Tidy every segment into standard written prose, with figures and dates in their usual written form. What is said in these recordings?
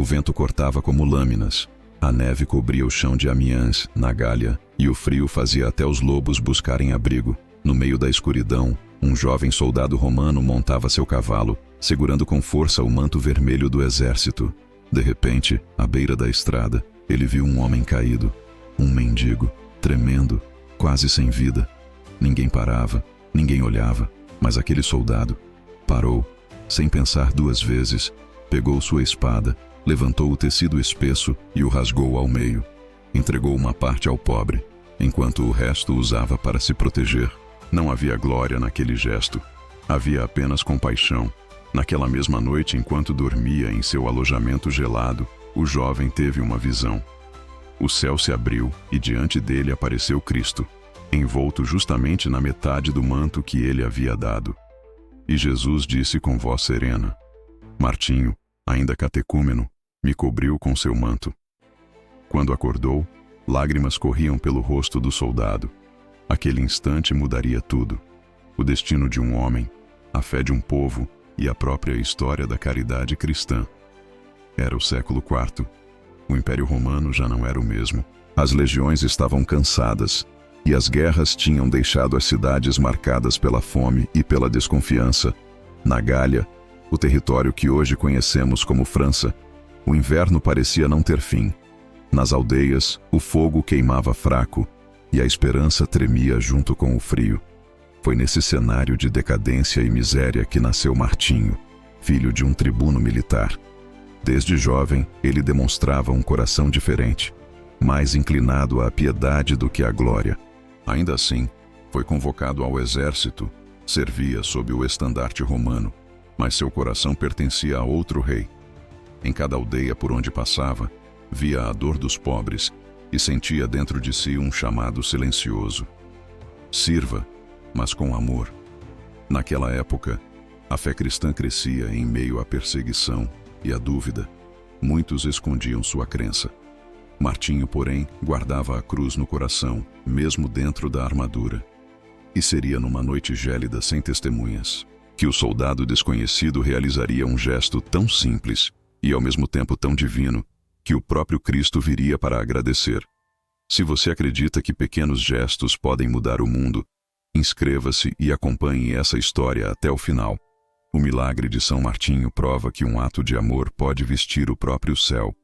O vento cortava como lâminas. A neve cobria o chão de Amiens, na Gália, e o frio fazia até os lobos buscarem abrigo. No meio da escuridão, um jovem soldado romano montava seu cavalo, segurando com força o manto vermelho do exército. De repente, à beira da estrada, ele viu um homem caído, um mendigo, tremendo, quase sem vida. Ninguém parava, ninguém olhava, mas aquele soldado parou, sem pensar duas vezes, pegou sua espada, levantou o tecido espesso e o rasgou ao meio. Entregou uma parte ao pobre, enquanto o resto usava para se proteger. Não havia glória naquele gesto. Havia apenas compaixão. Naquela mesma noite, enquanto dormia em seu alojamento gelado, o jovem teve uma visão. O céu se abriu e diante dele apareceu Cristo, envolto justamente na metade do manto que ele havia dado. E Jesus disse com voz serena: Martinho, ainda catecúmeno, me cobriu com seu manto. Quando acordou, lágrimas corriam pelo rosto do soldado. Aquele instante mudaria tudo. O destino de um homem, a fé de um povo e a própria história da caridade cristã. Era o século IV. O Império Romano já não era o mesmo. As legiões estavam cansadas, e as guerras tinham deixado as cidades marcadas pela fome e pela desconfiança. Na Gália, o território que hoje conhecemos como França, o inverno parecia não ter fim. Nas aldeias, o fogo queimava fraco, e a esperança tremia junto com o frio. Foi nesse cenário de decadência e miséria que nasceu Martinho, filho de um tribuno militar. Desde jovem, ele demonstrava um coração diferente, mais inclinado à piedade do que à glória. Ainda assim, foi convocado ao exército, servia sob o estandarte romano, mas seu coração pertencia a outro rei. Em cada aldeia por onde passava, via a dor dos pobres e sentia dentro de si um chamado silencioso. Sirva, mas com amor. Naquela época, a fé cristã crescia em meio à perseguição e à dúvida. Muitos escondiam sua crença. Martinho, porém, guardava a cruz no coração, mesmo dentro da armadura. E seria numa noite gélida sem testemunhas que o soldado desconhecido realizaria um gesto tão simples e ao mesmo tempo tão divino que o próprio Cristo viria para agradecer. Se você acredita que pequenos gestos podem mudar o mundo, inscreva-se e acompanhe essa história até o final. O milagre de São Martinho prova que um ato de amor pode vestir o próprio céu.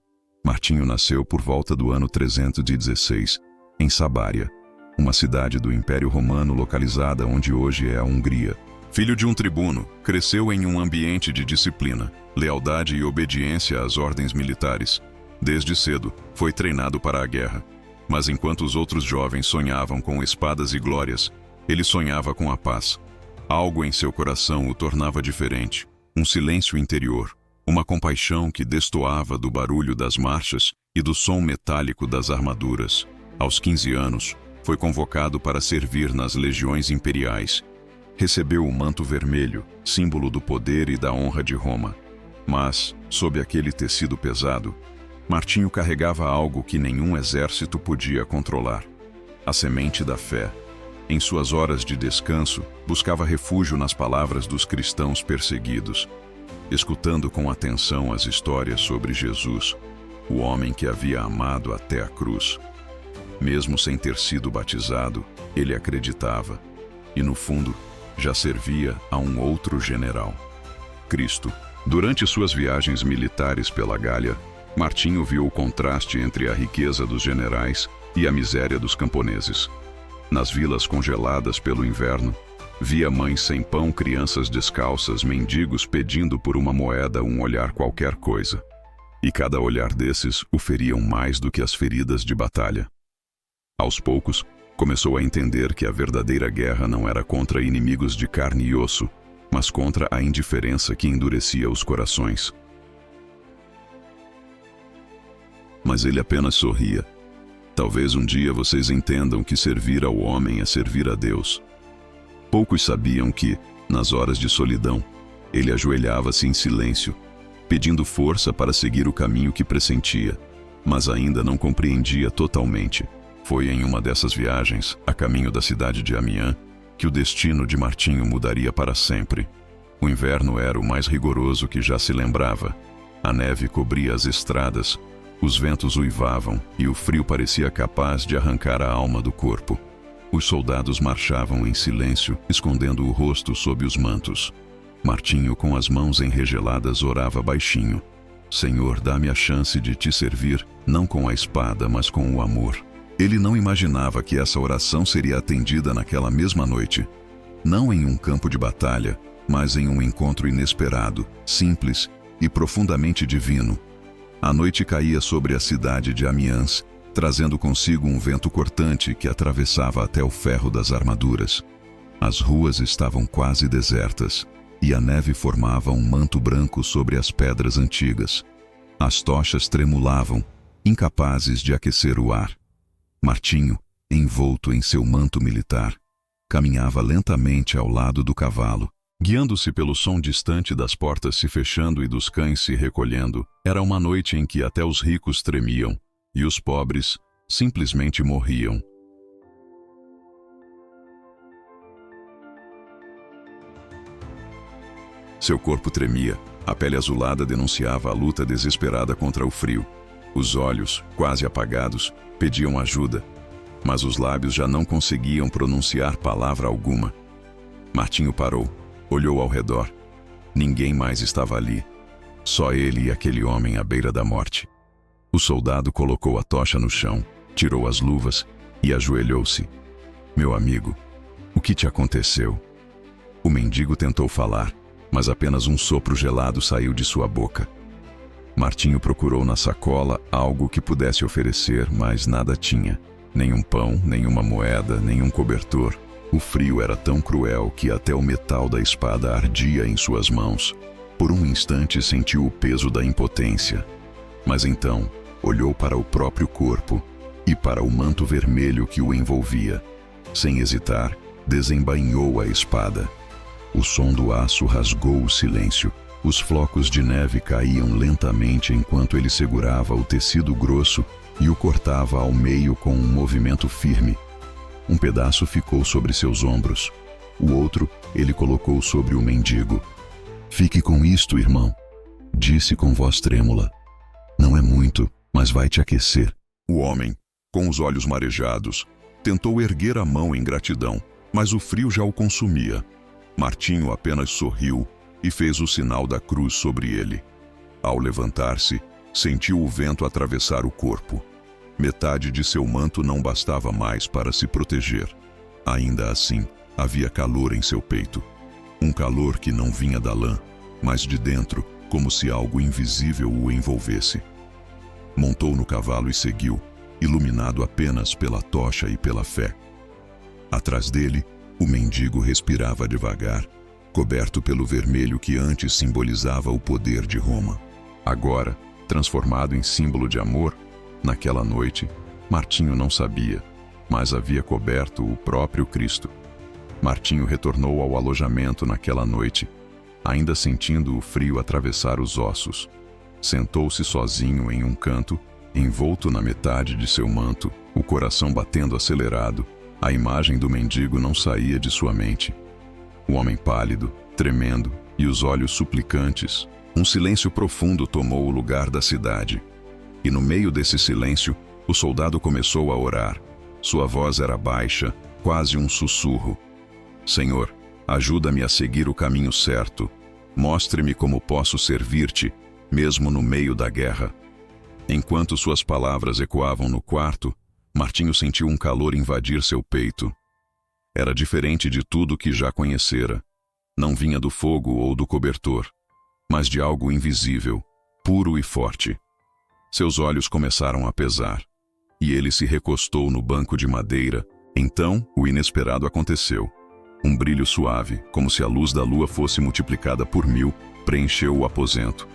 Martinho nasceu por volta do ano 316, em Sabária, uma cidade do Império Romano localizada onde hoje é a Hungria. Filho de um tribuno, cresceu em um ambiente de disciplina, lealdade e obediência às ordens militares. Desde cedo, foi treinado para a guerra. Mas enquanto os outros jovens sonhavam com espadas e glórias, ele sonhava com a paz. Algo em seu coração o tornava diferente, um silêncio interior, uma compaixão que destoava do barulho das marchas e do som metálico das armaduras. Aos 15 anos, foi convocado para servir nas legiões imperiais. Recebeu o manto vermelho, símbolo do poder e da honra de Roma. Mas, sob aquele tecido pesado, Martinho carregava algo que nenhum exército podia controlar: a semente da fé. Em suas horas de descanso, buscava refúgio nas palavras dos cristãos perseguidos, escutando com atenção as histórias sobre Jesus, o homem que havia amado até a cruz. Mesmo sem ter sido batizado, ele acreditava, e no fundo, já servia a um outro general, Cristo. Durante suas viagens militares pela Gália, Martinho viu o contraste entre a riqueza dos generais e a miséria dos camponeses. Nas vilas congeladas pelo inverno, via mães sem pão, crianças descalças, mendigos pedindo por uma moeda um olhar qualquer coisa. E cada olhar desses o feriam mais do que as feridas de batalha. Aos poucos, começou a entender que a verdadeira guerra não era contra inimigos de carne e osso, mas contra a indiferença que endurecia os corações. Mas ele apenas sorria. Talvez um dia vocês entendam que servir ao homem é servir a Deus. Poucos sabiam que, nas horas de solidão, ele ajoelhava-se em silêncio, pedindo força para seguir o caminho que pressentia, mas ainda não compreendia totalmente. Foi em uma dessas viagens, a caminho da cidade de Amiens, que o destino de Martinho mudaria para sempre. O inverno era o mais rigoroso que já se lembrava. A neve cobria as estradas, os ventos uivavam e o frio parecia capaz de arrancar a alma do corpo. Os soldados marchavam em silêncio, escondendo o rosto sob os mantos. Martinho, com as mãos enregeladas, orava baixinho. Senhor, dá-me a chance de te servir, não com a espada, mas com o amor. Ele não imaginava que essa oração seria atendida naquela mesma noite. Não em um campo de batalha, mas em um encontro inesperado, simples e profundamente divino. A noite caía sobre a cidade de Amiens, trazendo consigo um vento cortante que atravessava até o ferro das armaduras. As ruas estavam quase desertas, e a neve formava um manto branco sobre as pedras antigas. As tochas tremulavam, incapazes de aquecer o ar. Martinho, envolto em seu manto militar, caminhava lentamente ao lado do cavalo. Guiando-se pelo som distante das portas se fechando e dos cães se recolhendo, era uma noite em que até os ricos tremiam, e os pobres simplesmente morriam. Seu corpo tremia, a pele azulada denunciava a luta desesperada contra o frio. Os olhos, quase apagados, pediam ajuda, mas os lábios já não conseguiam pronunciar palavra alguma. Martinho parou, olhou ao redor. Ninguém mais estava ali. Só ele e aquele homem à beira da morte. O soldado colocou a tocha no chão, tirou as luvas e ajoelhou-se. Meu amigo, o que te aconteceu? O mendigo tentou falar, mas apenas um sopro gelado saiu de sua boca. Martinho procurou na sacola algo que pudesse oferecer, mas nada tinha. Nenhum pão, nenhuma moeda, nenhum cobertor. O frio era tão cruel que até o metal da espada ardia em suas mãos. Por um instante sentiu o peso da impotência. Mas então, olhou para o próprio corpo e para o manto vermelho que o envolvia. Sem hesitar, desembainhou a espada. O som do aço rasgou o silêncio. Os flocos de neve caíam lentamente enquanto ele segurava o tecido grosso e o cortava ao meio com um movimento firme. Um pedaço ficou sobre seus ombros. O outro ele colocou sobre o mendigo. Fique com isto, irmão, disse com voz trêmula. Não é muito, mas vai te aquecer. O homem, com os olhos marejados, tentou erguer a mão em gratidão, mas o frio já o consumia. Martinho apenas sorriu e fez o sinal da cruz sobre ele. Ao levantar-se, sentiu o vento atravessar o corpo. Metade de seu manto não bastava mais para se proteger. Ainda assim, havia calor em seu peito. Um calor que não vinha da lã, mas de dentro, como se algo invisível o envolvesse. Montou no cavalo e seguiu, iluminado apenas pela tocha e pela fé. Atrás dele, o mendigo respirava devagar, coberto pelo vermelho que antes simbolizava o poder de Roma. Agora, transformado em símbolo de amor, naquela noite, Martinho não sabia, mas havia coberto o próprio Cristo. Martinho retornou ao alojamento naquela noite, ainda sentindo o frio atravessar os ossos. Sentou-se sozinho em um canto, envolto na metade de seu manto, o coração batendo acelerado. A imagem do mendigo não saía de sua mente. O homem pálido, tremendo, e os olhos suplicantes. Um silêncio profundo tomou o lugar da cidade. E no meio desse silêncio, o soldado começou a orar. Sua voz era baixa, quase um sussurro. Senhor, ajuda-me a seguir o caminho certo. Mostre-me como posso servir-te, mesmo no meio da guerra. Enquanto suas palavras ecoavam no quarto, Martinho sentiu um calor invadir seu peito. Era diferente de tudo que já conhecera. Não vinha do fogo ou do cobertor, mas de algo invisível, puro e forte. Seus olhos começaram a pesar, e ele se recostou no banco de madeira. Então, o inesperado aconteceu. Um brilho suave, como se a luz da lua fosse multiplicada por 1000, preencheu o aposento.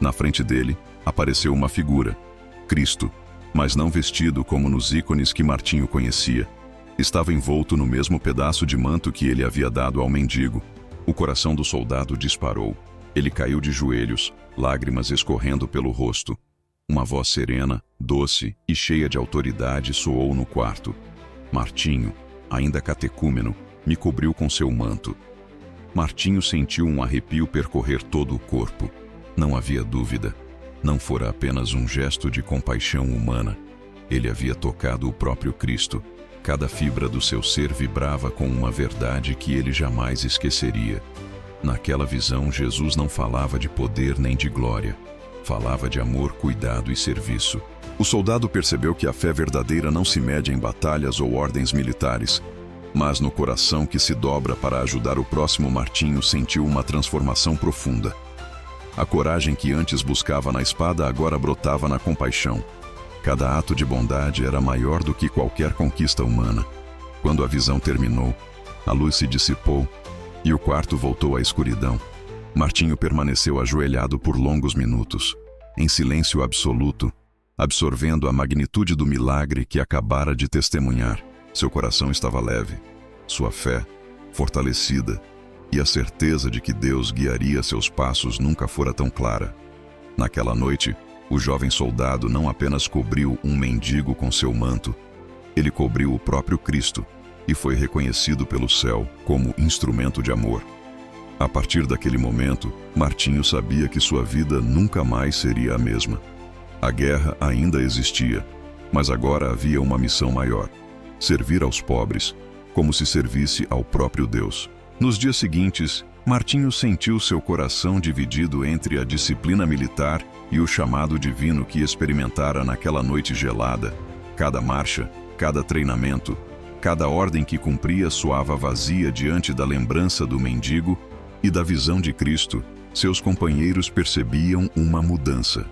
Na frente dele, apareceu uma figura, Cristo, mas não vestido como nos ícones que Martinho conhecia. Estava envolto no mesmo pedaço de manto que ele havia dado ao mendigo. O coração do soldado disparou. Ele caiu de joelhos, lágrimas escorrendo pelo rosto. Uma voz serena, doce e cheia de autoridade soou no quarto. Martinho, ainda catecúmeno, me cobriu com seu manto. Martinho sentiu um arrepio percorrer todo o corpo. Não havia dúvida. não fora apenas um gesto de compaixão humana. Ele havia tocado o próprio Cristo. Cada fibra do seu ser vibrava com uma verdade que ele jamais esqueceria. Naquela visão, Jesus não falava de poder nem de glória. Falava de amor, cuidado e serviço. O soldado percebeu que a fé verdadeira não se mede em batalhas ou ordens militares, mas no coração que se dobra para ajudar o próximo. Martinho sentiu uma transformação profunda. A coragem que antes buscava na espada agora brotava na compaixão. Cada ato de bondade era maior do que qualquer conquista humana. Quando a visão terminou, a luz se dissipou e o quarto voltou à escuridão. Martinho permaneceu ajoelhado por longos minutos, em silêncio absoluto, absorvendo a magnitude do milagre que acabara de testemunhar. Seu coração estava leve, sua fé fortalecida, e a certeza de que Deus guiaria seus passos nunca fora tão clara. Naquela noite, o jovem soldado não apenas cobriu um mendigo com seu manto, ele cobriu o próprio Cristo e foi reconhecido pelo céu como instrumento de amor. A partir daquele momento, Martinho sabia que sua vida nunca mais seria a mesma. A guerra ainda existia, mas agora havia uma missão maior: servir aos pobres, como se servisse ao próprio Deus. Nos dias seguintes, Martinho sentiu seu coração dividido entre a disciplina militar e o chamado divino que experimentara naquela noite gelada. Cada marcha, cada treinamento, cada ordem que cumpria soava vazia diante da lembrança do mendigo e da visão de Cristo. Seus companheiros percebiam uma mudança.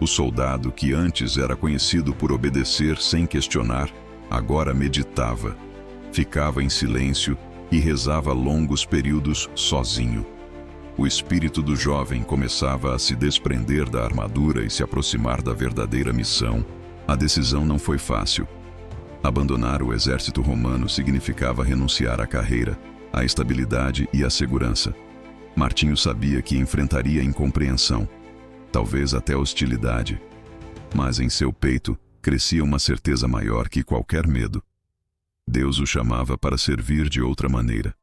O soldado, que antes era conhecido por obedecer sem questionar, agora meditava, ficava em silêncio e rezava longos períodos sozinho. O espírito do jovem começava a se desprender da armadura e se aproximar da verdadeira missão. A decisão não foi fácil. Abandonar o exército romano significava renunciar à carreira, à estabilidade e à segurança. Martinho sabia que enfrentaria incompreensão, talvez até hostilidade, mas em seu peito crescia uma certeza maior que qualquer medo. Deus o chamava para servir de outra maneira.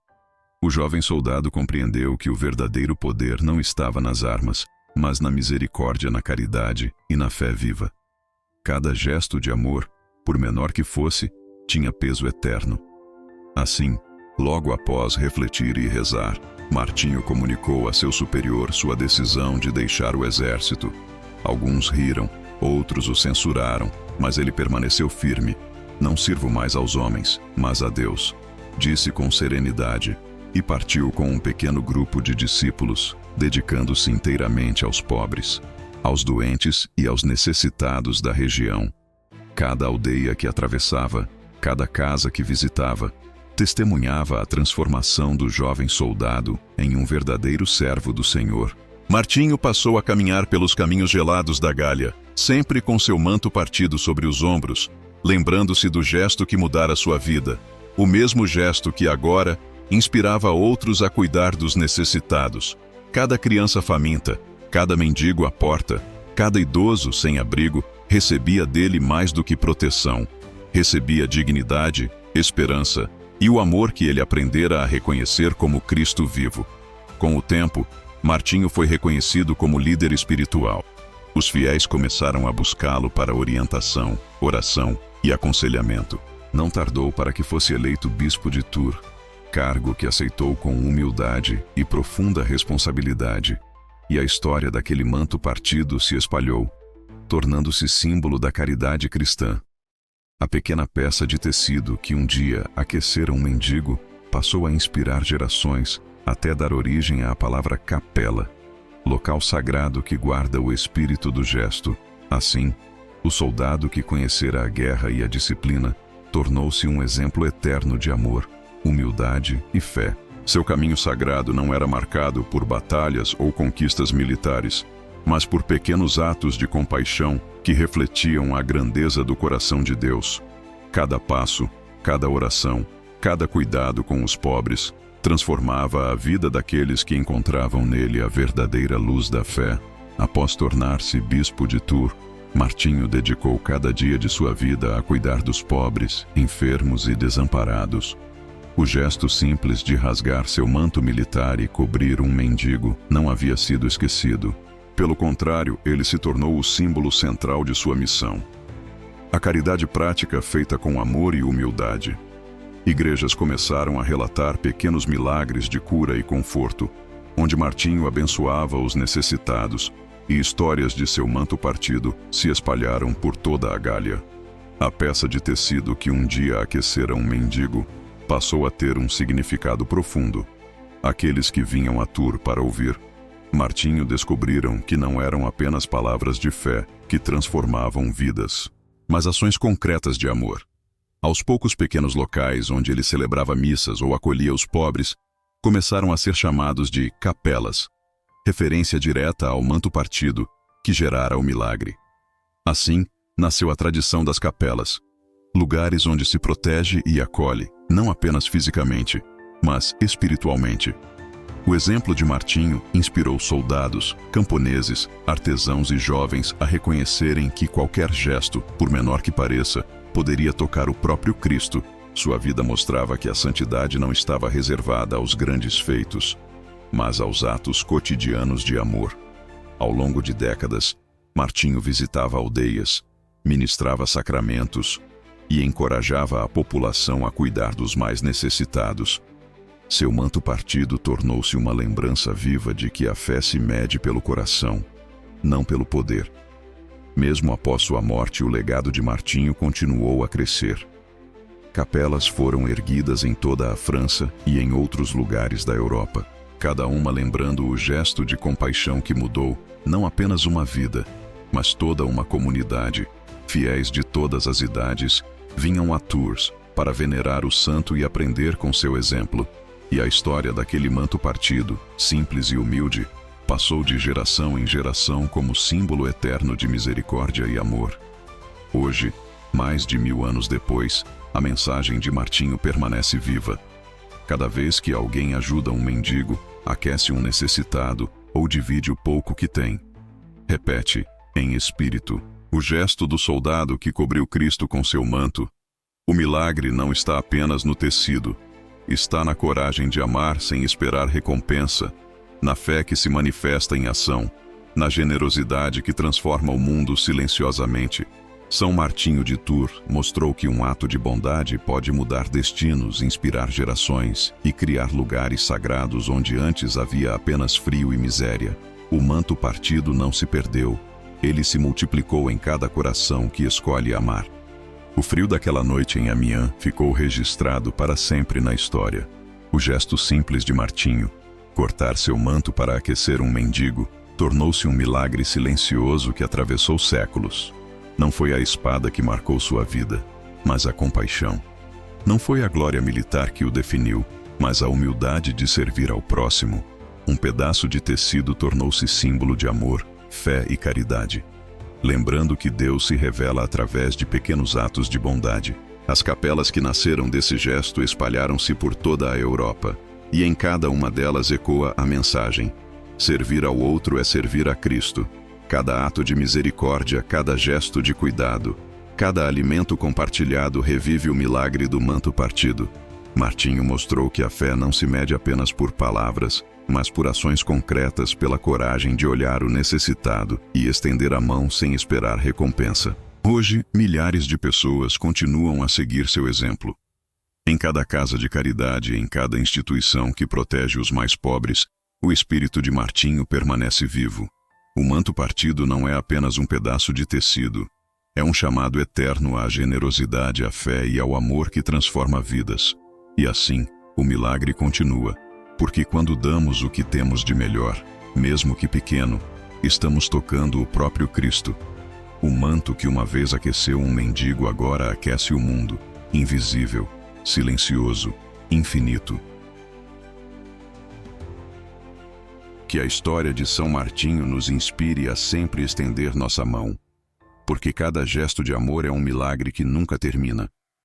O jovem soldado compreendeu que o verdadeiro poder não estava nas armas, mas na misericórdia, na caridade e na fé viva. Cada gesto de amor, por menor que fosse, tinha peso eterno. Assim, logo após refletir e rezar, Martinho comunicou a seu superior sua decisão de deixar o exército. Alguns riram, outros o censuraram, mas ele permaneceu firme. Não sirvo mais aos homens, mas a Deus, disse com serenidade, e partiu com um pequeno grupo de discípulos, dedicando-se inteiramente aos pobres, aos doentes e aos necessitados da região. Cada aldeia que atravessava, cada casa que visitava, testemunhava a transformação do jovem soldado em um verdadeiro servo do Senhor. Martinho passou a caminhar pelos caminhos gelados da Gália, sempre com seu manto partido sobre os ombros, lembrando-se do gesto que mudara sua vida, o mesmo gesto que agora inspirava outros a cuidar dos necessitados. Cada criança faminta, cada mendigo à porta, cada idoso sem abrigo recebia dele mais do que proteção. Recebia dignidade, esperança e o amor que ele aprendera a reconhecer como Cristo vivo. Com o tempo, Martinho foi reconhecido como líder espiritual. Os fiéis começaram a buscá-lo para orientação, oração e aconselhamento. Não tardou para que fosse eleito bispo de Tours, cargo que aceitou com humildade e profunda responsabilidade. E a história daquele manto partido se espalhou, tornando-se símbolo da caridade cristã. A pequena peça de tecido que um dia aquecera um mendigo passou a inspirar gerações, até dar origem à palavra capela, local sagrado que guarda o espírito do gesto. Assim, o soldado que conhecera a guerra e a disciplina tornou-se um exemplo eterno de amor, humildade e fé. Seu caminho sagrado não era marcado por batalhas ou conquistas militares, mas por pequenos atos de compaixão que refletiam a grandeza do coração de Deus. Cada passo, cada oração, cada cuidado com os pobres transformava a vida daqueles que encontravam nele a verdadeira luz da fé. Após tornar-se bispo de Tours, Martinho dedicou cada dia de sua vida a cuidar dos pobres, enfermos e desamparados. O gesto simples de rasgar seu manto militar e cobrir um mendigo não havia sido esquecido. Pelo contrário, ele se tornou o símbolo central de sua missão. A caridade prática feita com amor e humildade. Igrejas começaram a relatar pequenos milagres de cura e conforto, onde Martinho abençoava os necessitados, e histórias de seu manto partido se espalharam por toda a Gália. A peça de tecido que um dia aquecera um mendigo passou a ter um significado profundo. Aqueles que vinham a Tours para ouvir Martinho descobriram que não eram apenas palavras de fé que transformavam vidas, mas ações concretas de amor. Aos poucos pequenos locais onde ele celebrava missas ou acolhia os pobres começaram a ser chamados de capelas, referência direta ao manto partido que gerara o milagre. Assim, nasceu a tradição das capelas, lugares onde se protege e acolhe, não apenas fisicamente, mas espiritualmente. O exemplo de Martinho inspirou soldados, camponeses, artesãos e jovens a reconhecerem que qualquer gesto, por menor que pareça, poderia tocar o próprio Cristo. Sua vida mostrava que a santidade não estava reservada aos grandes feitos, mas aos atos cotidianos de amor. Ao longo de décadas, Martinho visitava aldeias, ministrava sacramentos e encorajava a população a cuidar dos mais necessitados. Seu manto partido tornou-se uma lembrança viva de que a fé se mede pelo coração, não pelo poder. Mesmo após sua morte, o legado de Martinho continuou a crescer. Capelas foram erguidas em toda a França e em outros lugares da Europa, cada uma lembrando o gesto de compaixão que mudou não apenas uma vida, mas toda uma comunidade. Fiéis de todas as idades vinham a Tours para venerar o santo e aprender com seu exemplo. E a história daquele manto partido, simples e humilde, passou de geração em geração como símbolo eterno de misericórdia e amor. Hoje, mais de 1000 anos depois, a mensagem de Martinho permanece viva. Cada vez que alguém ajuda um mendigo, aquece um necessitado ou divide o pouco que tem, repete, em espírito, o gesto do soldado que cobriu Cristo com seu manto. O milagre não está apenas no tecido, está na coragem de amar sem esperar recompensa, na fé que se manifesta em ação, na generosidade que transforma o mundo silenciosamente. São Martinho de Tours mostrou que um ato de bondade pode mudar destinos, inspirar gerações e criar lugares sagrados onde antes havia apenas frio e miséria. O manto partido não se perdeu, ele se multiplicou em cada coração que escolhe amar. O frio daquela noite em Amiens ficou registrado para sempre na história. O gesto simples de Martinho, cortar seu manto para aquecer um mendigo, tornou-se um milagre silencioso que atravessou séculos. Não foi a espada que marcou sua vida, mas a compaixão. Não foi a glória militar que o definiu, mas a humildade de servir ao próximo. Um pedaço de tecido tornou-se símbolo de amor, fé e caridade. Lembrando que Deus se revela através de pequenos atos de bondade. As capelas que nasceram desse gesto espalharam-se por toda a Europa, e em cada uma delas ecoa a mensagem: servir ao outro é servir a Cristo. Cada ato de misericórdia, cada gesto de cuidado, cada alimento compartilhado revive o milagre do manto partido. Martinho mostrou que a fé não se mede apenas por palavras, mas por ações concretas, pela coragem de olhar o necessitado e estender a mão sem esperar recompensa. Hoje, milhares de pessoas continuam a seguir seu exemplo. Em cada casa de caridade, em cada instituição que protege os mais pobres, o espírito de Martinho permanece vivo. O manto partido não é apenas um pedaço de tecido. É um chamado eterno à generosidade, à fé e ao amor que transforma vidas. E assim, o milagre continua. Porque quando damos o que temos de melhor, mesmo que pequeno, estamos tocando o próprio Cristo. O manto que uma vez aqueceu um mendigo agora aquece o mundo, invisível, silencioso, infinito. Que a história de São Martinho nos inspire a sempre estender nossa mão, porque cada gesto de amor é um milagre que nunca termina.